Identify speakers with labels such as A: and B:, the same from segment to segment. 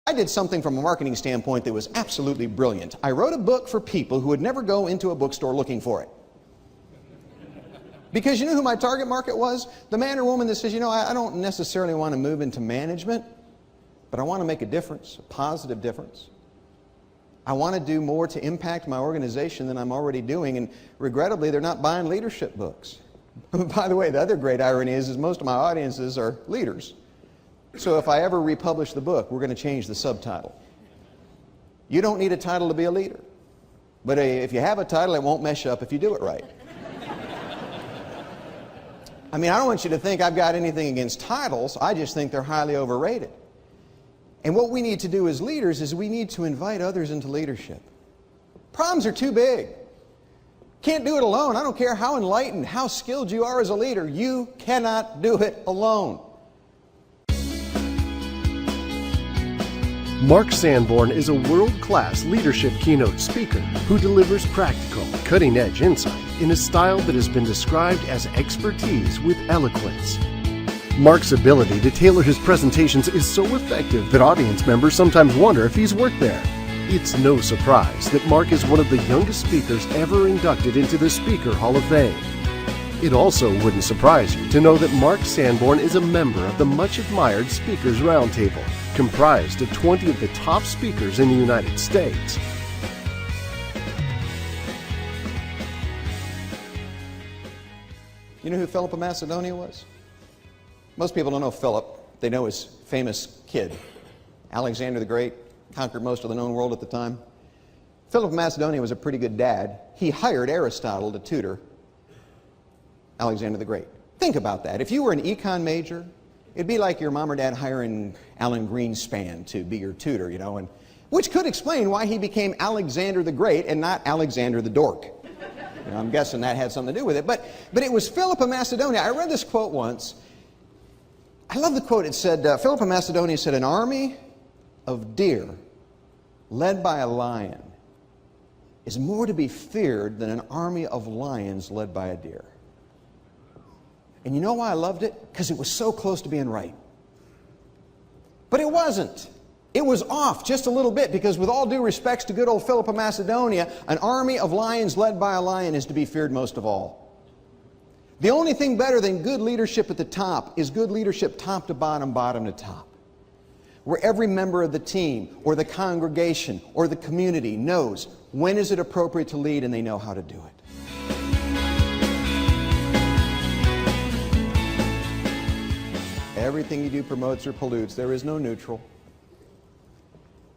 A: I did something from a marketing standpoint that was absolutely brilliant. I wrote a book for people who would never go into a bookstore looking for it. Because you know who my target market was? The man or woman that says, you know, I don't necessarily want to move into management, but I want to make a difference, a positive difference. I want to do more to impact my organization than I'm already doing, and regrettably, they're not buying leadership books. By the way, the other great irony is most of my audiences are leaders. So if I ever republish the book, we're going to change the subtitle. You don't need a title to be a leader. But if you have a title, it won't mess up if you do it right. I mean, I don't want you to think I've got anything against titles. I just think they're highly overrated. And what we need to do as leaders is we need to invite others into leadership. Problems are too big. Can't do it alone. I don't care how enlightened, how skilled you are as a leader. You cannot do it alone.
B: Mark Sanborn is a world-class leadership keynote speaker who delivers practical, cutting-edge insight in a style that has been described as expertise with eloquence. Mark's ability to tailor his presentations is so effective that audience members sometimes wonder if he's worked there. It's no surprise that Mark is one of the youngest speakers ever inducted into the Speaker Hall of Fame. It also wouldn't surprise you to know that Mark Sanborn is a member of the much-admired Speakers Roundtable, comprised of 20 of the top speakers in the United States.
A: You know who Philip of Macedonia was? Most people don't know Philip. They know his famous kid. Alexander the Great conquered most of the known world at the time. Philip of Macedonia was a pretty good dad. He hired Aristotle to tutor Alexander the Great. Think about that. If you were an econ major, it'd be like your mom or dad hiring Alan Greenspan to be your tutor, you know, and which could explain why he became Alexander the Great and not Alexander the Dork. You know, I'm guessing that had something to do with it. But it was Philip of Macedonia. I read this quote once. I love the quote. It said, Philip of Macedonia said, "An army of deer led by a lion is more to be feared than an army of lions led by a deer." And you know why I loved it? Because it was so close to being right. But it wasn't. It was off just a little bit, because with all due respects to good old Philip of Macedonia, an army of lions led by a lion is to be feared most of all. The only thing better than good leadership at the top is good leadership top to bottom, bottom to top, where every member of the team or the congregation or the community knows when is it appropriate to lead and they know how to do it. Everything you do promotes or pollutes. There is no neutral.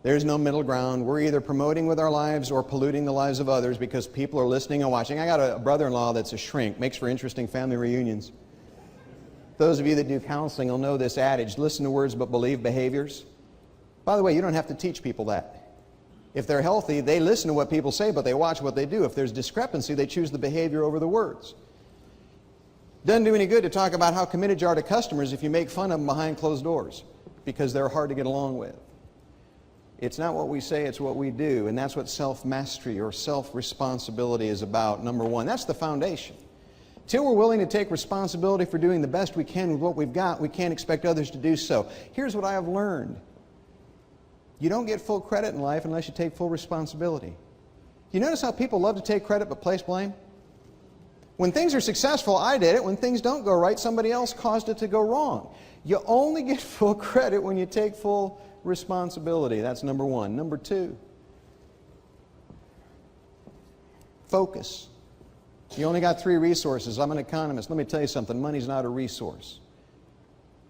A: There's no middle ground. We're either promoting with our lives or polluting the lives of others because people are listening and watching. I got a brother-in-law that's a shrink. Makes for interesting family reunions. Those of you that do counseling will know this adage: listen to words but believe behaviors. By the way, you don't have to teach people that. If they're healthy, they listen to what people say, but they watch what they do. If there's discrepancy, they choose the behavior over the words. Doesn't do any good to talk about how committed you are to customers if you make fun of them behind closed doors, because they're hard to get along with. It's not what we say, it's what we do. And that's what self-mastery or self-responsibility is about, number one. That's the foundation. Till we're willing to take responsibility for doing the best we can with what we've got, we can't expect others to do so. Here's what I have learned. You don't get full credit in life unless you take full responsibility. You notice how people love to take credit but place blame? When things are successful, I did it. When things don't go right, somebody else caused it to go wrong. You only get full credit when you take full responsibility. That's number one. Number two, focus. You only got 3 resources. I'm an economist. Let me tell you something. Money's not a resource.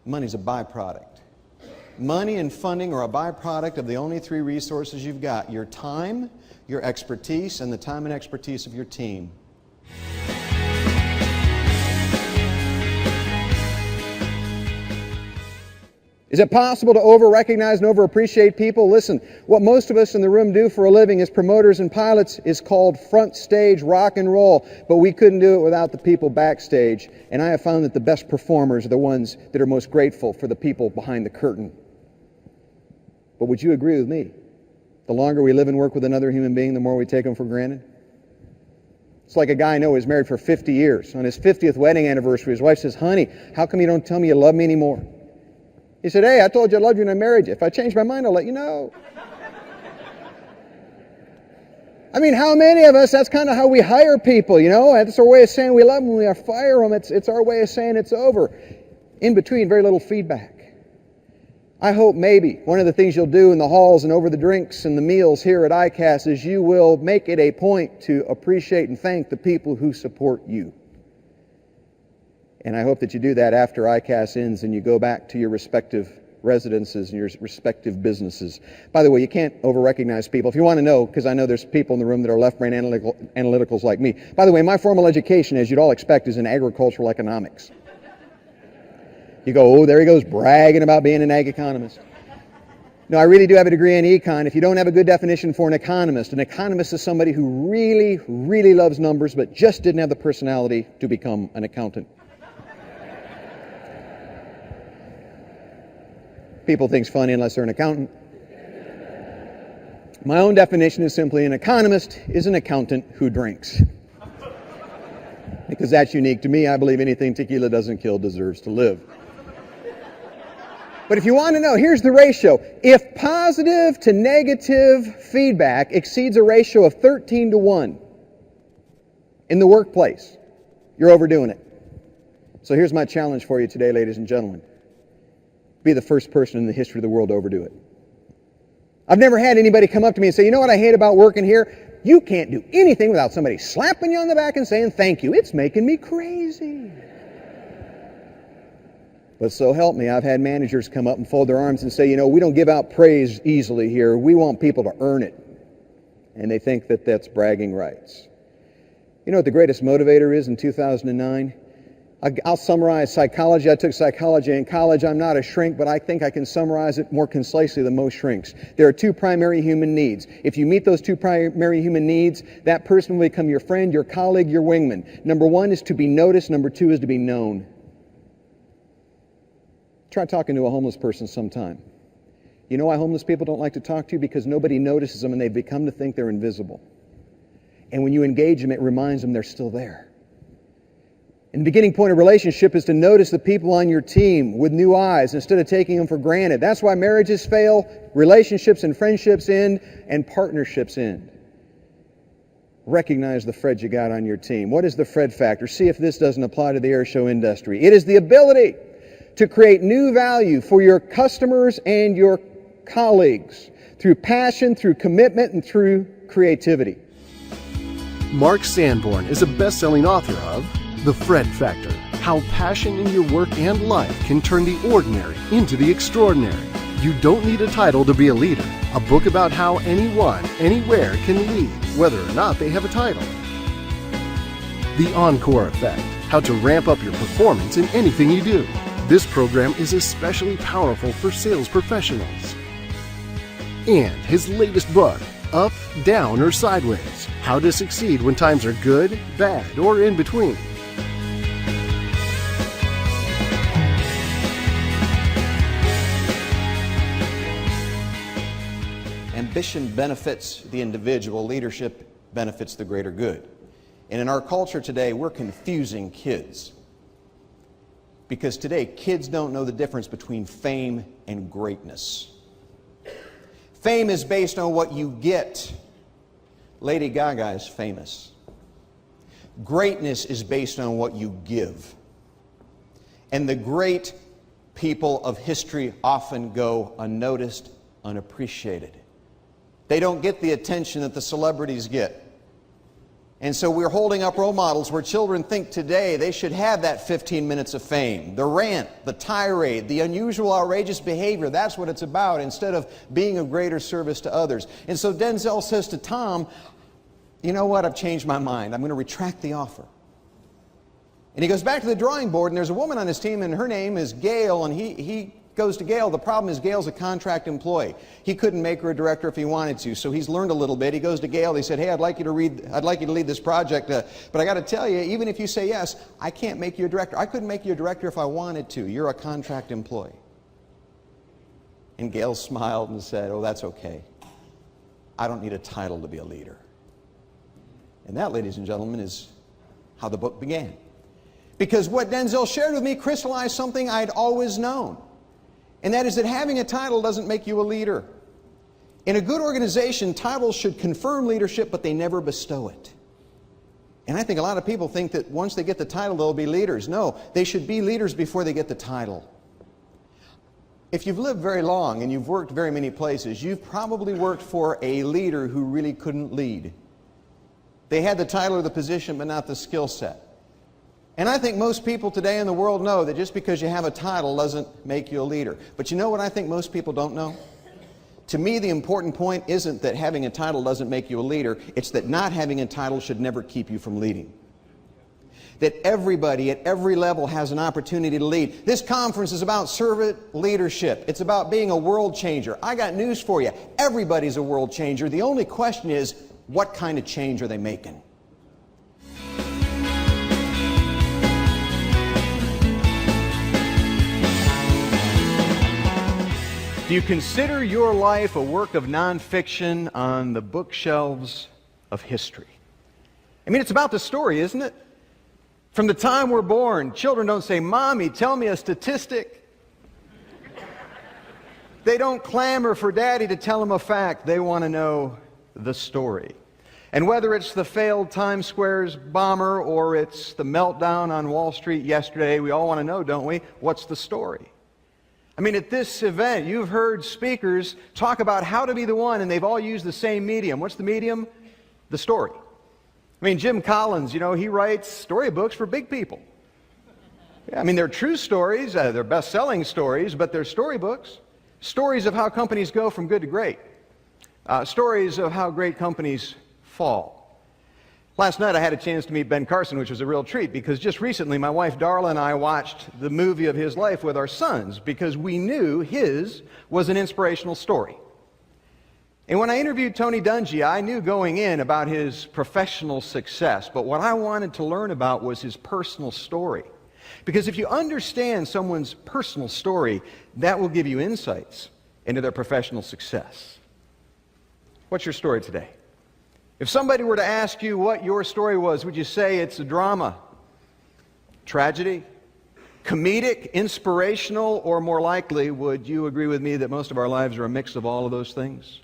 A: Money's a byproduct. Money and funding are a byproduct of the only 3 resources you've got: your time, your expertise, and the time and expertise of your team. Is it possible to over-recognize and over-appreciate people? Listen, what most of us in the room do for a living as promoters and pilots is called front stage rock and roll, but we couldn't do it without the people backstage. And I have found that the best performers are the ones that are most grateful for the people behind the curtain. But would you agree with me? The longer we live and work with another human being, the more we take them for granted. It's like a guy I know who was married for 50 years. On his 50th wedding anniversary, his wife says, "Honey, how come you don't tell me you love me anymore?" He said, hey, I told you I loved you and I married you. If I change my mind, I'll let you know. I mean, how many of us, that's kind of how we hire people, you know? That's our way of saying we love them. When we fire them, it's our way of saying it's over. In between, very little feedback. I hope maybe one of the things you'll do in the halls and over the drinks and the meals here at ICASS is you will make it a point to appreciate and thank the people who support you. And I hope that you do that after ICASS ends and you go back to your respective residences and your respective businesses. By the way, you can't over-recognize people. If you want to know, because I know there's people in the room that are left-brain analyticals like me. By the way, my formal education, as you'd all expect, is in agricultural economics. You go, oh, there he goes bragging about being an ag economist. No, I really do have a degree in econ. If you don't have a good definition for an economist is somebody who really, really loves numbers but just didn't have the personality to become an accountant. People think it's funny unless they're an accountant. My own definition is simply an economist is an accountant who drinks. Because that's unique to me. I believe anything tequila doesn't kill deserves to live. But if you want to know, here's the ratio. If positive to negative feedback exceeds a ratio of 13-1 in the workplace, you're overdoing it. So here's my challenge for you today, ladies and gentlemen. Be the first person in the history of the world to overdo it. I've never had anybody come up to me and say, you know what I hate about working here? You can't do anything without somebody slapping you on the back and saying thank you. It's making me crazy. But so help me, I've had managers come up and fold their arms and say, you know, we don't give out praise easily here. We want people to earn it. And they think that that's bragging rights. You know what the greatest motivator is in 2009? I'll summarize psychology. I took psychology in college. I'm not a shrink, but I think I can summarize it more concisely than most shrinks. There are two primary human needs. If you meet those two primary human needs, that person will become your friend, your colleague, your wingman. Number one is to be noticed. Number two is to be known. Try talking to a homeless person sometime. You know why homeless people don't like to talk to you? Because nobody notices them and they've become to think they're invisible. And when you engage them, it reminds them they're still there. And the beginning point of relationship is to notice the people on your team with new eyes instead of taking them for granted. That's why marriages fail, relationships and friendships end, and partnerships end. Recognize the Fred you got on your team. What is the Fred factor? See if this doesn't apply to the air show industry. It is the ability to create new value for your customers and your colleagues through passion, through commitment, and through creativity.
B: Mark Sanborn is a best-selling author of The Fred Factor: How Passion in Your Work and Life Can Turn the Ordinary into the Extraordinary. You Don't Need a Title to Be a Leader, a book about how anyone, anywhere can lead, whether or not they have a title. The Encore Effect: How to Ramp Up Your Performance in Anything You Do. This program is especially powerful for sales professionals. And his latest book, Up, Down, or Sideways: How to Succeed When Times Are Good, Bad, or In Between.
A: Ambition benefits the individual. Leadership benefits the greater good. And in our culture today, we're confusing kids. Because today, kids don't know the difference between fame and greatness. Fame is based on what you get. Lady Gaga is famous. Greatness is based on what you give. And the great people of history often go unnoticed, unappreciated. They don't get the attention that the celebrities get. And so we're holding up role models where children think today they should have that 15 minutes of fame. The rant, the tirade, the unusual, outrageous behavior, that's what it's about, instead of being of greater service to others. And so Denzel says to Tom, you know what, I've changed my mind. I'm going to retract the offer. And he goes back to the drawing board, and there's a woman on his team, and her name is Gail, and he goes to Gail. The problem is Gail's a contract employee. He couldn't make her a director if he wanted to, so he's learned a little bit. He goes to Gail. He said, hey, I'd like you to lead this project, but I got to tell you, even if you say yes, I can't make you a director. I couldn't make you a director if I wanted to. You're a contract employee. And Gail smiled and said, oh, that's okay. I don't need a title to be a leader. And that, ladies and gentlemen, is how the book began. Because what Denzel shared with me crystallized something I'd always known. And that is that having a title doesn't make you a leader. In a good organization, titles should confirm leadership, but they never bestow it. And I think a lot of people think that once they get the title, they'll be leaders. No, they should be leaders before they get the title. If you've lived very long and you've worked very many places, you've probably worked for a leader who really couldn't lead. They had the title or the position, but not the skill set. And I think most people today in the world know that just because you have a title doesn't make you a leader. But you know what I think most people don't know? To me, the important point isn't that having a title doesn't make you a leader. It's that not having a title should never keep you from leading. That everybody at every level has an opportunity to lead. This conference is about servant leadership. It's about being a world changer. I got news for you. Everybody's a world changer. The only question is, what kind of change are they making? Do you consider your life a work of nonfiction on the bookshelves of history? I mean, it's about the story, isn't it? From the time we're born, children don't say, "Mommy, tell me a statistic." They don't clamor for Daddy to tell them a fact. They want to know the story. And whether it's the failed Times Square's bomber or it's the meltdown on Wall Street yesterday, we all want to know, don't we? What's the story? I mean, at this event, you've heard speakers talk about how to be the one, and they've all used the same medium. What's the medium? The story. I mean, Jim Collins, he writes storybooks for big people. I mean, they're true stories, they're best-selling stories, but they're storybooks. Stories of how companies go from good to great. Stories of how great companies fall. Last night I had a chance to meet Ben Carson, which was a real treat, because just recently my wife Darla and I watched the movie of his life with our sons, because we knew his was an inspirational story. And when I interviewed Tony Dungy, I knew going in about his professional success, but what I wanted to learn about was his personal story. Because if you understand someone's personal story, that will give you insights into their professional success. What's your story today? If somebody were to ask you what your story was, would you say it's a drama, tragedy, comedic, inspirational, or more likely, would you agree with me that most of our lives are a mix of all of those things?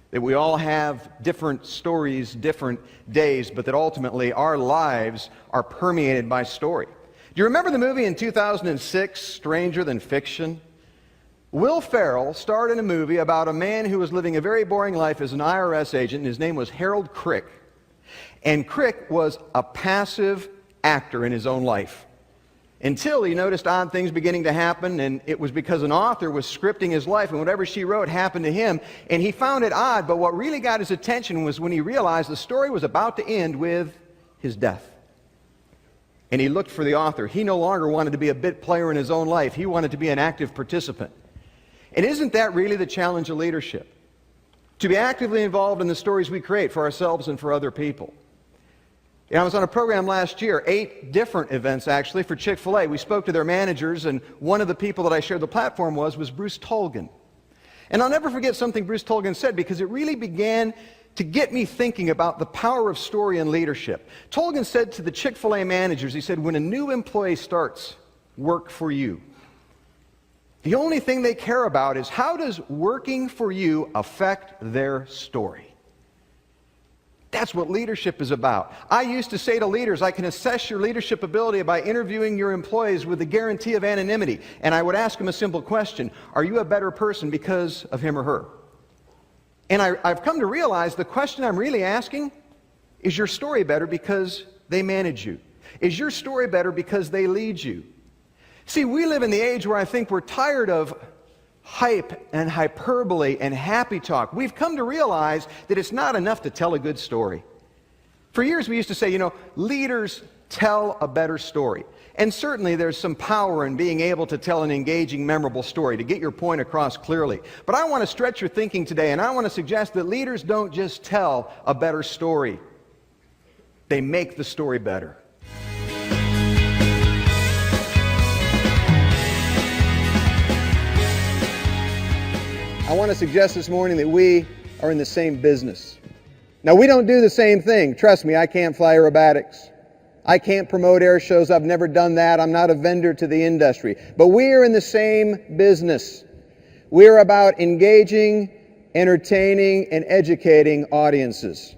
A: That we all have different stories, different days, but that ultimately our lives are permeated by story. Do you remember the movie in 2006, Stranger Than Fiction? Will Ferrell starred in a movie about a man who was living a very boring life as an IRS agent, and his name was Harold Crick. And Crick was a passive actor in his own life, until he noticed odd things beginning to happen, and it was because an author was scripting his life, and whatever she wrote happened to him, and he found it odd, but what really got his attention was when he realized the story was about to end with his death. And he looked for the author. He no longer wanted to be a bit player in his own life. He wanted to be an active participant. And isn't that really the challenge of leadership? To be actively involved in the stories we create for ourselves and for other people. I was on a program last year, 8 different events actually, for Chick-fil-A. We spoke to their managers, and one of the people that I shared the platform was Bruce Tolgan. And I'll never forget something Bruce Tolgan said, because it really began to get me thinking about the power of story and leadership. Tolgan said to the Chick-fil-A managers, he said, when a new employee starts work for you, the only thing they care about is how does working for you affect their story? That's what leadership is about. I used to say to leaders, I can assess your leadership ability by interviewing your employees with the guarantee of anonymity. And I would ask them a simple question: are you a better person because of him or her? And I've come to realize the question I'm really asking, is your story better because they manage you? Is your story better because they lead you? See, we live in the age where I think we're tired of hype and hyperbole and happy talk. We've come to realize that it's not enough to tell a good story. For years we used to say, leaders tell a better story. And certainly there's some power in being able to tell an engaging, memorable story, to get your point across clearly. But I want to stretch your thinking today, and I want to suggest that leaders don't just tell a better story. They make the story better. I want to suggest this morning that we are in the same business. Now, we don't do the same thing. Trust me, I can't fly aerobatics. I can't promote air shows. I've never done that. I'm not a vendor to the industry. But we are in the same business. We are about engaging, entertaining, and educating audiences.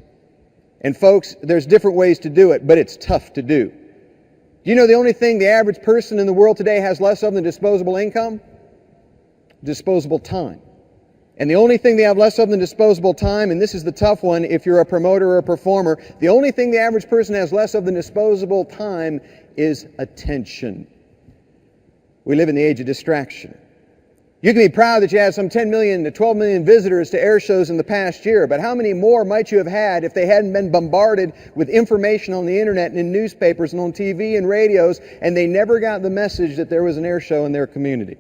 A: And folks, there's different ways to do it, but it's tough to do. Do you know the only thing the average person in the world today has less of than disposable income? Disposable time. And the only thing they have less of than disposable time, and this is the tough one if you're a promoter or a performer, the only thing the average person has less of than disposable time is attention. We live in the age of distraction. You can be proud that you had some 10 million to 12 million visitors to air shows in the past year, but how many more might you have had if they hadn't been bombarded with information on the internet and in newspapers and on TV and radios, and they never got the message that there was an air show in their community?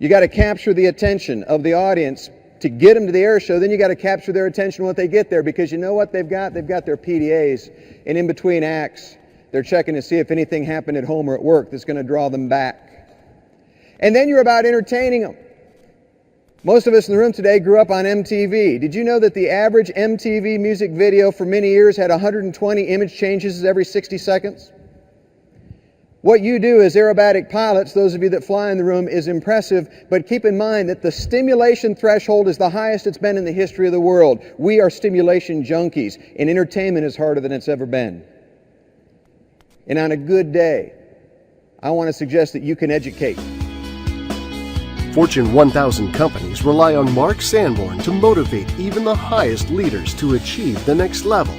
A: You got to capture the attention of the audience to get them to the air show. Then you got to capture their attention when they get there, because you know what they've got? They've got their PDAs, and in between acts, they're checking to see if anything happened at home or at work that's going to draw them back. And then you're about entertaining them. Most of us in the room today grew up on MTV. Did you know that the average MTV music video for many years had 120 image changes every 60 seconds? What you do as aerobatic pilots, those of you that fly in the room, is impressive, but keep in mind that the stimulation threshold is the highest it's been in the history of the world. We are stimulation junkies, and entertainment is harder than it's ever been. And on a good day, I want to suggest that you can educate.
B: Fortune 1000 companies rely on Mark Sanborn to motivate even the highest leaders to achieve the next level.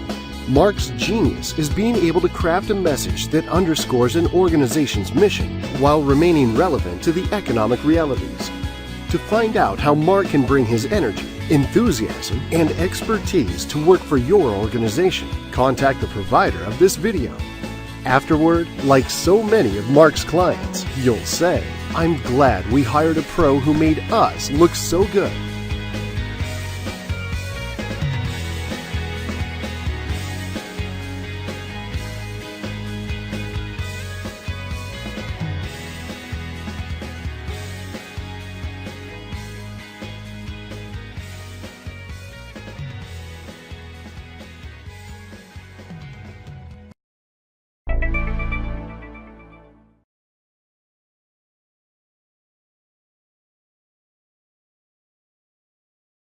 B: Mark's genius is being able to craft a message that underscores an organization's mission while remaining relevant to the economic realities. To find out how Mark can bring his energy, enthusiasm, and expertise to work for your organization, contact the provider of this video. Afterward, like so many of Mark's clients, you'll say, "I'm glad we hired a pro who made us look so good."